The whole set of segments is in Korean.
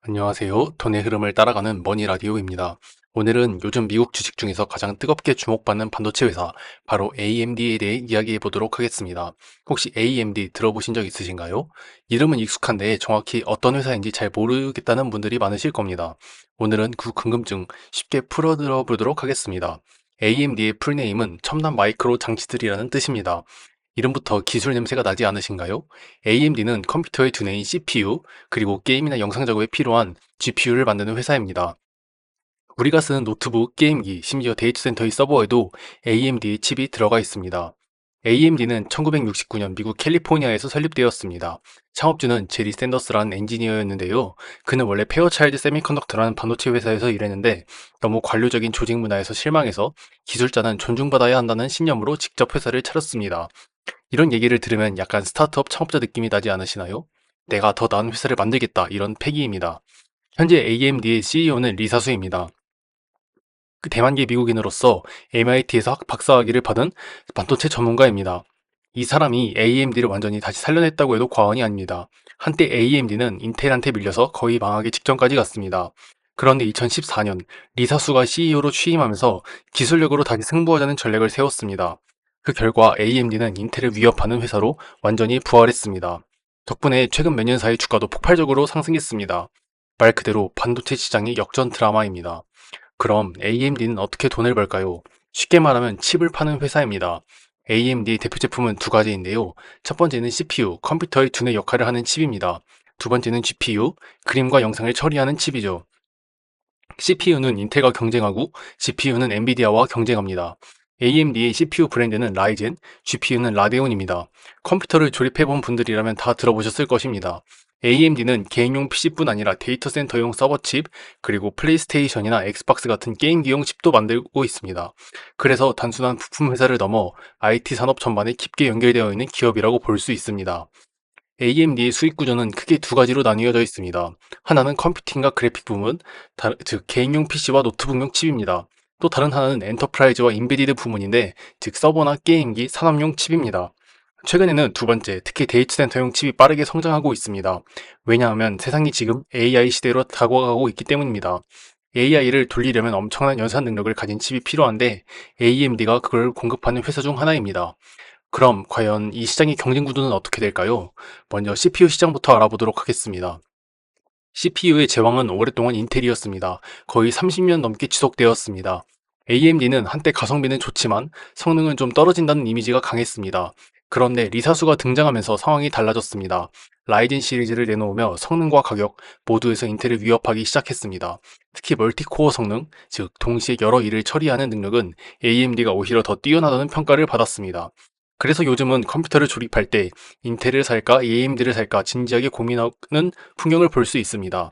안녕하세요. 돈의 흐름을 따라가는 머니라디오입니다. 오늘은 요즘 미국 주식 중에서 가장 뜨겁게 주목받는 반도체 회사, 바로 AMD에 대해 이야기해 보도록 하겠습니다. 혹시 AMD 들어보신 적 있으신가요? 이름은 익숙한데 정확히 어떤 회사인지 잘 모르겠다는 분들이 많으실 겁니다. 오늘은 그 궁금증 쉽게 풀어들어 보도록 하겠습니다. AMD의 풀네임은 첨단 마이크로 장치들이라는 뜻입니다. 이름부터 기술 냄새가 나지 않으신가요? AMD는 컴퓨터의 두뇌인 CPU, 그리고 게임이나 영상 작업에 필요한 GPU를 만드는 회사입니다. 우리가 쓰는 노트북, 게임기, 심지어 데이터 센터의 서버에도 AMD의 칩이 들어가 있습니다. AMD는 1969년 미국 캘리포니아에서 설립되었습니다. 창업주는 제리 샌더스라는 엔지니어였는데요. 그는 원래 페어차일드 세미컨덕터라는 반도체 회사에서 일했는데 너무 관료적인 조직 문화에서 실망해서 기술자는 존중받아야 한다는 신념으로 직접 회사를 차렸습니다. 이런 얘기를 들으면 약간 스타트업 창업자 느낌이 나지 않으시나요? 내가 더 나은 회사를 만들겠다, 이런 패기입니다. 현재 AMD의 CEO는 리사수입니다. 그 대만계 미국인으로서 MIT에서 박사학위를 받은 반도체 전문가입니다. 이 사람이 AMD를 완전히 다시 살려냈다고 해도 과언이 아닙니다. 한때 AMD는 인텔한테 밀려서 거의 망하기 직전까지 갔습니다. 그런데 2014년 리사수가 CEO로 취임하면서 기술력으로 다시 승부하자는 전략을 세웠습니다. 그 결과 AMD는 인텔을 위협하는 회사로 완전히 부활했습니다. 덕분에 최근 몇 년 사이 주가도 폭발적으로 상승했습니다. 말 그대로 반도체 시장의 역전 드라마입니다. 그럼 AMD는 어떻게 돈을 벌까요? 쉽게 말하면 칩을 파는 회사입니다. AMD의 대표 제품은 두 가지인데요. 첫 번째는 CPU, 컴퓨터의 두뇌 역할을 하는 칩입니다. 두 번째는 GPU, 그림과 영상을 처리하는 칩이죠. CPU는 인텔과 경쟁하고 GPU는 엔비디아와 경쟁합니다. AMD의 CPU 브랜드는 라이젠, GPU는 라데온입니다. 컴퓨터를 조립해본 분들이라면 다 들어보셨을 것입니다. AMD는 개인용 PC뿐 아니라 데이터 센터용 서버 칩, 그리고 플레이스테이션이나 엑스박스 같은 게임기용 칩도 만들고 있습니다. 그래서 단순한 부품 회사를 넘어 IT 산업 전반에 깊게 연결되어 있는 기업이라고 볼 수 있습니다. AMD의 수익 구조는 크게 두 가지로 나뉘어져 있습니다. 하나는 컴퓨팅과 그래픽 부문, 즉 개인용 PC와 노트북용 칩입니다. 또 다른 하나는 엔터프라이즈와 인베디드 부문인데, 즉 서버나 게임기, 산업용 칩입니다. 최근에는 두 번째, 특히 데이터 센터용 칩이 빠르게 성장하고 있습니다. 왜냐하면 세상이 지금 AI 시대로 다가가고 있기 때문입니다. AI를 돌리려면 엄청난 연산 능력을 가진 칩이 필요한데 AMD가 그걸 공급하는 회사 중 하나입니다. 그럼 과연 이 시장의 경쟁 구도는 어떻게 될까요? 먼저 CPU 시장부터 알아보도록 하겠습니다. CPU의 제왕은 오랫동안 인텔이었습니다. 거의 30년 넘게 지속되었습니다. AMD는 한때 가성비는 좋지만 성능은 좀 떨어진다는 이미지가 강했습니다. 그런데 리사수가 등장하면서 상황이 달라졌습니다. 라이젠 시리즈를 내놓으며 성능과 가격 모두에서 인텔을 위협하기 시작했습니다. 특히 멀티코어 성능, 즉 동시에 여러 일을 처리하는 능력은 AMD가 오히려 더 뛰어나다는 평가를 받았습니다. 그래서 요즘은 컴퓨터를 조립할 때 인텔을 살까 AMD를 살까 진지하게 고민하는 풍경을 볼 수 있습니다.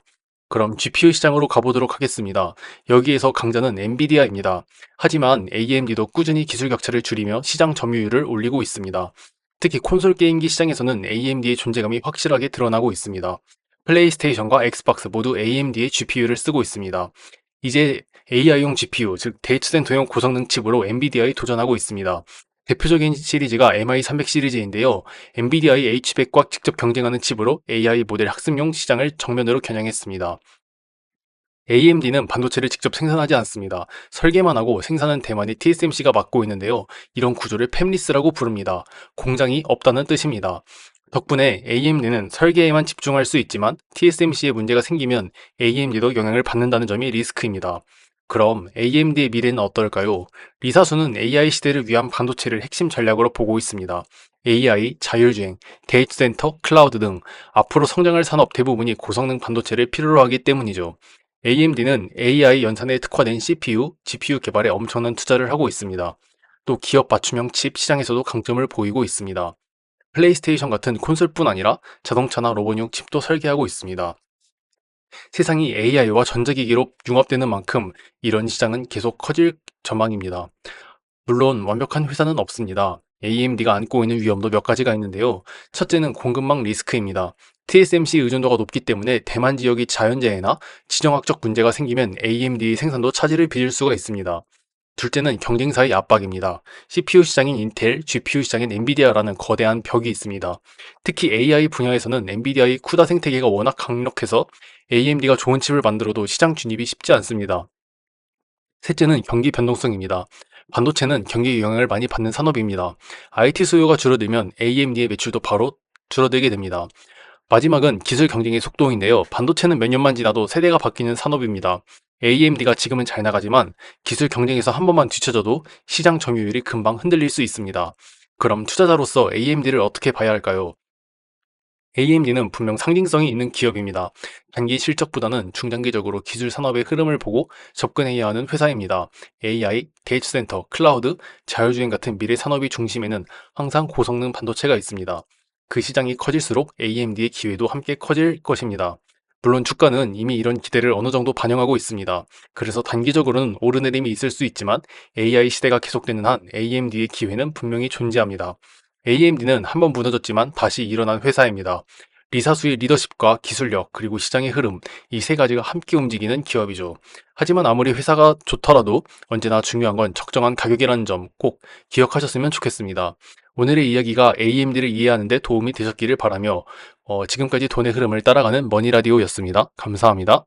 그럼 GPU 시장으로 가보도록 하겠습니다. 여기에서 강자는 엔비디아입니다. 하지만 AMD도 꾸준히 기술 격차를 줄이며 시장 점유율을 올리고 있습니다. 특히 콘솔 게임기 시장에서는 AMD의 존재감이 확실하게 드러나고 있습니다. 플레이스테이션과 엑스박스 모두 AMD의 GPU를 쓰고 있습니다. 이제 AI용 GPU, 즉 데이터 센터용 고성능 칩으로 엔비디아에 도전하고 있습니다. 대표적인 시리즈가 MI300 시리즈인데요. 엔비디아의 H100과 직접 경쟁하는 칩으로 AI 모델 학습용 시장을 정면으로 겨냥했습니다. AMD는 반도체를 직접 생산하지 않습니다. 설계만 하고 생산은 대만의 TSMC가 맡고 있는데요. 이런 구조를 팹리스라고 부릅니다. 공장이 없다는 뜻입니다. 덕분에 AMD는 설계에만 집중할 수 있지만 TSMC에 문제가 생기면 AMD도 영향을 받는다는 점이 리스크입니다. 그럼 AMD의 미래는 어떨까요? 리사수는 AI 시대를 위한 반도체를 핵심 전략으로 보고 있습니다. AI, 자율주행, 데이터 센터, 클라우드 등 앞으로 성장할 산업 대부분이 고성능 반도체를 필요로 하기 때문이죠. AMD는 AI 연산에 특화된 CPU, GPU 개발에 엄청난 투자를 하고 있습니다. 또 기업 맞춤형 칩 시장에서도 강점을 보이고 있습니다. 플레이스테이션 같은 콘솔뿐 아니라 자동차나 로봇용 칩도 설계하고 있습니다. 세상이 AI와 전자기기로 융합되는 만큼 이런 시장은 계속 커질 전망입니다. 물론 완벽한 회사는 없습니다. AMD가 안고 있는 위험도 몇 가지가 있는데요. 첫째는 공급망 리스크입니다. TSMC 의존도가 높기 때문에 대만 지역이 자연재해나 지정학적 문제가 생기면 AMD의 생산도 차질을 빚을 수가 있습니다. 둘째는 경쟁사의 압박입니다. CPU 시장인 인텔, GPU 시장인 엔비디아라는 거대한 벽이 있습니다. 특히 AI 분야에서는 엔비디아의 쿠다 생태계가 워낙 강력해서 AMD가 좋은 칩을 만들어도 시장 진입이 쉽지 않습니다. 셋째는 경기 변동성입니다. 반도체는 경기 영향을 많이 받는 산업입니다. IT 수요가 줄어들면 AMD의 매출도 바로 줄어들게 됩니다. 마지막은 기술 경쟁의 속도인데요. 반도체는 몇 년만 지나도 세대가 바뀌는 산업입니다. AMD가 지금은 잘 나가지만 기술 경쟁에서 한 번만 뒤처져도 시장 점유율이 금방 흔들릴 수 있습니다. 그럼 투자자로서 AMD를 어떻게 봐야 할까요? AMD는 분명 상징성이 있는 기업입니다. 단기 실적보다는 중장기적으로 기술 산업의 흐름을 보고 접근해야 하는 회사입니다. AI, 데이터 센터, 클라우드, 자율주행 같은 미래 산업의 중심에는 항상 고성능 반도체가 있습니다. 그 시장이 커질수록 AMD의 기회도 함께 커질 것입니다. 물론 주가는 이미 이런 기대를 어느 정도 반영하고 있습니다. 그래서 단기적으로는 오르내림이 있을 수 있지만 AI 시대가 계속되는 한 AMD의 기회는 분명히 존재합니다. AMD는 한번 무너졌지만 다시 일어난 회사입니다. 리사수의 리더십과 기술력, 그리고 시장의 흐름, 이 세 가지가 함께 움직이는 기업이죠. 하지만 아무리 회사가 좋더라도 언제나 중요한 건 적정한 가격이라는 점 꼭 기억하셨으면 좋겠습니다. 오늘의 이야기가 AMD를 이해하는 데 도움이 되셨기를 바라며 지금까지 돈의 흐름을 따라가는 머니라디오였습니다. 감사합니다.